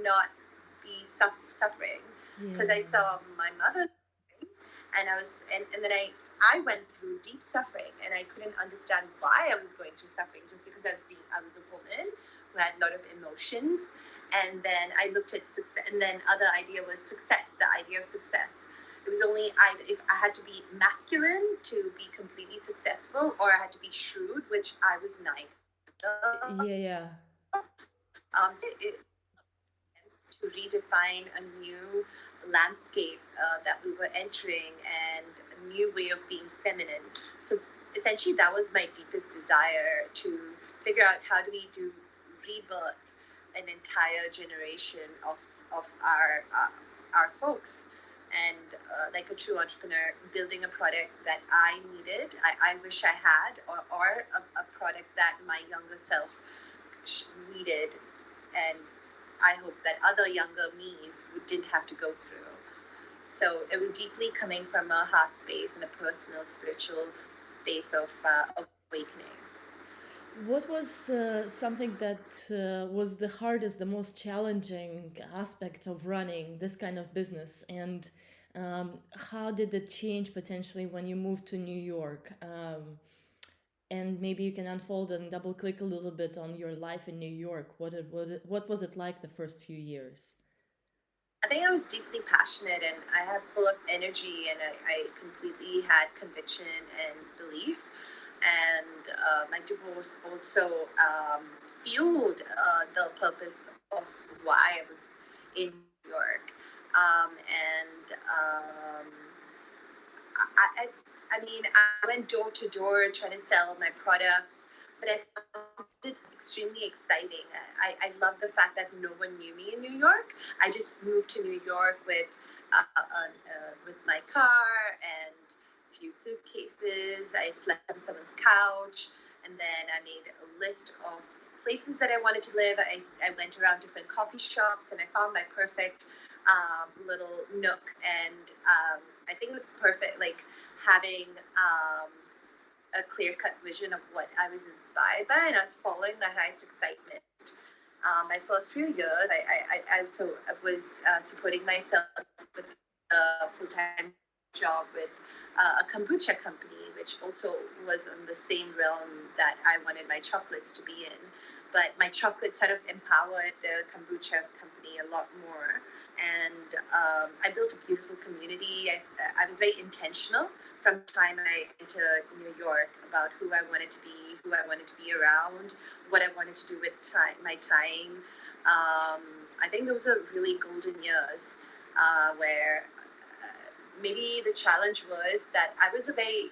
not be suffering, because I Yeah. saw my mother suffering, and and then I went through deep suffering, and I couldn't understand why I was going through suffering, just because I was a woman who had a lot of emotions. And then I looked at success, and then other idea was success, the idea of success. It was only either if I had to be masculine to be completely successful, or I had to be shrewd, which I was neither. Yeah, yeah. So it to redefine a new landscape that we were entering, and a new way of being feminine. So essentially, that was my deepest desire, to figure out how do we do rebirth an entire generation of our folks. And like a true entrepreneur, building a product that I needed, I wish I had, or a product that my younger self needed, and I hope that other younger me's didn't have to go through. So it was deeply coming from a heart space and a personal, spiritual space of awakening. What was something that was the hardest, the most challenging aspect of running this kind of business? And how did it change potentially when you moved to New York? And maybe you can unfold and double click a little bit on your life in New York. What was it like the first few years? I think I was deeply passionate, and I had full of energy, and I completely had conviction and belief. And my divorce also fueled the purpose of why I was in New York. And I, I mean, I went door to door trying to sell my products, but I found it extremely exciting. I love the fact that no one knew me in New York. I just moved to New York with my car and a few suitcases. I slept on someone's couch, and then I made a list of places that I wanted to live. I went around different coffee shops, and I found my perfect little nook. And I think it was perfect, like having a clear cut vision of what I was inspired by, and I was following the highest excitement. My first few years, I also was supporting myself with a full time job with a kombucha company, which also was in the same realm that I wanted my chocolates to be in. But my chocolates sort of empowered the kombucha company a lot more. And I built a beautiful community. I was very intentional from the time I entered New York about who I wanted to be, who I wanted to be around, what I wanted to do with my time. I think those are really golden years where maybe the challenge was that I was a very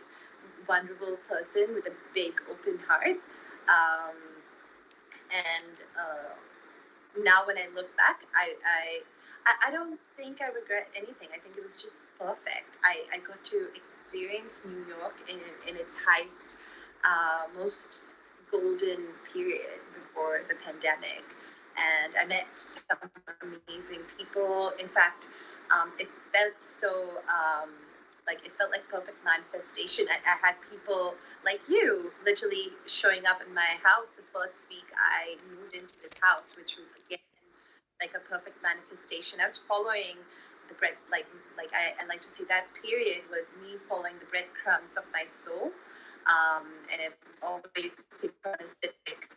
vulnerable person with a big open heart. Um, and Now when I look back, I don't think I regret anything. I think it was just perfect. I got to experience New York in its highest, most golden period before the pandemic. And I met some amazing people. In fact, it felt so like it felt like perfect manifestation. I had people like you literally showing up in my house the first week I moved into this house, which was again like a perfect manifestation. I was following the bread, I like to say that period was me following the breadcrumbs of my soul, and it was always synchronistic.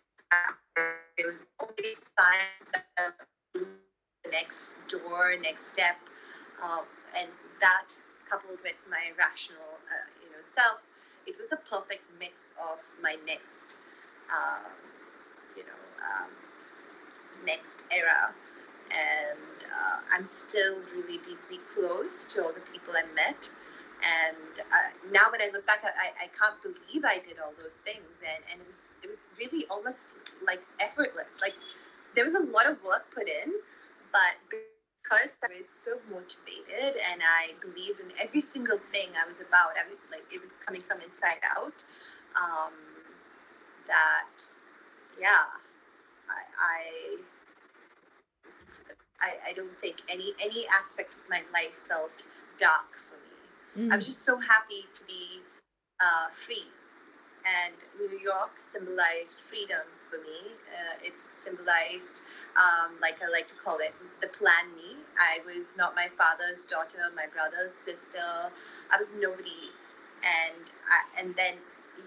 There was always signs of the next door, next step, and that coupled with my rational, self, it was a perfect mix of my um, you know, um, next era. And I'm still really deeply close to all the people I met. And now when I look back, I can't believe I did all those things. And it was really almost like effortless. Like there was a lot of work put in, but because I was so motivated and I believed in every single thing I was about, I was like it was coming from inside out. Um, that yeah, I I don't think any aspect of my life felt dark for me. I was Mm. just so happy to be free, and New York symbolized freedom for me. It symbolized, like I like to call it, the plan me. I was not my father's daughter, my brother's sister. I was nobody, and then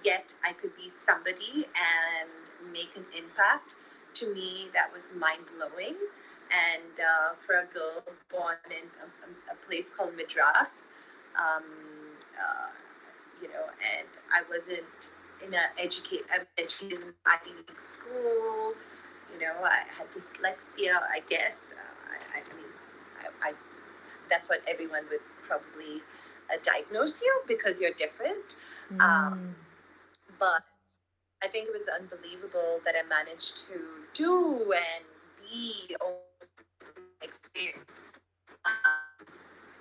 yet I could be somebody and make an impact. To me, that was mind blowing. And for a girl born in a place called Madras, um, uh, and I wasn't I'm educated in Ivy League school. I had dyslexia, I guess. I mean, I that's what everyone would probably diagnose you because you're different. Um, Mm. but I think it was unbelievable that I managed to do and be all experience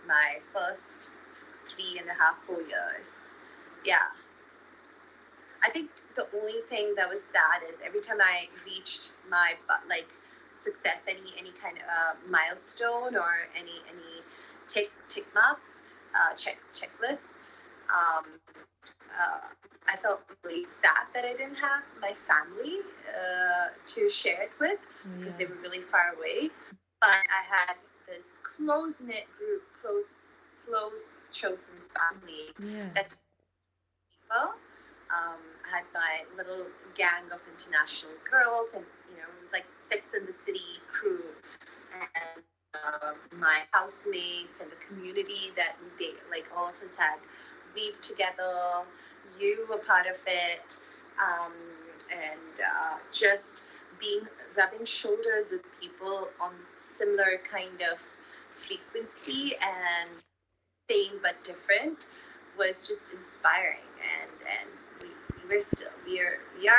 my first 3.5, 4 years. Yeah. I think the only thing that was sad is every time I reached my like success, any kind of milestone or any tick marks, checklist, um, uh, I felt really sad that I didn't have my family to share it with Oh, because yeah. they were really far away. But I had this close knit group, close chosen family that Yes. people. I had my little gang of international girls, and it was like Six in the City crew, and my housemates and the community that they like all of us had weaved together. You were part of it, um, and just being rubbing shoulders with people on similar kind of frequency and same but different was just inspiring, and we are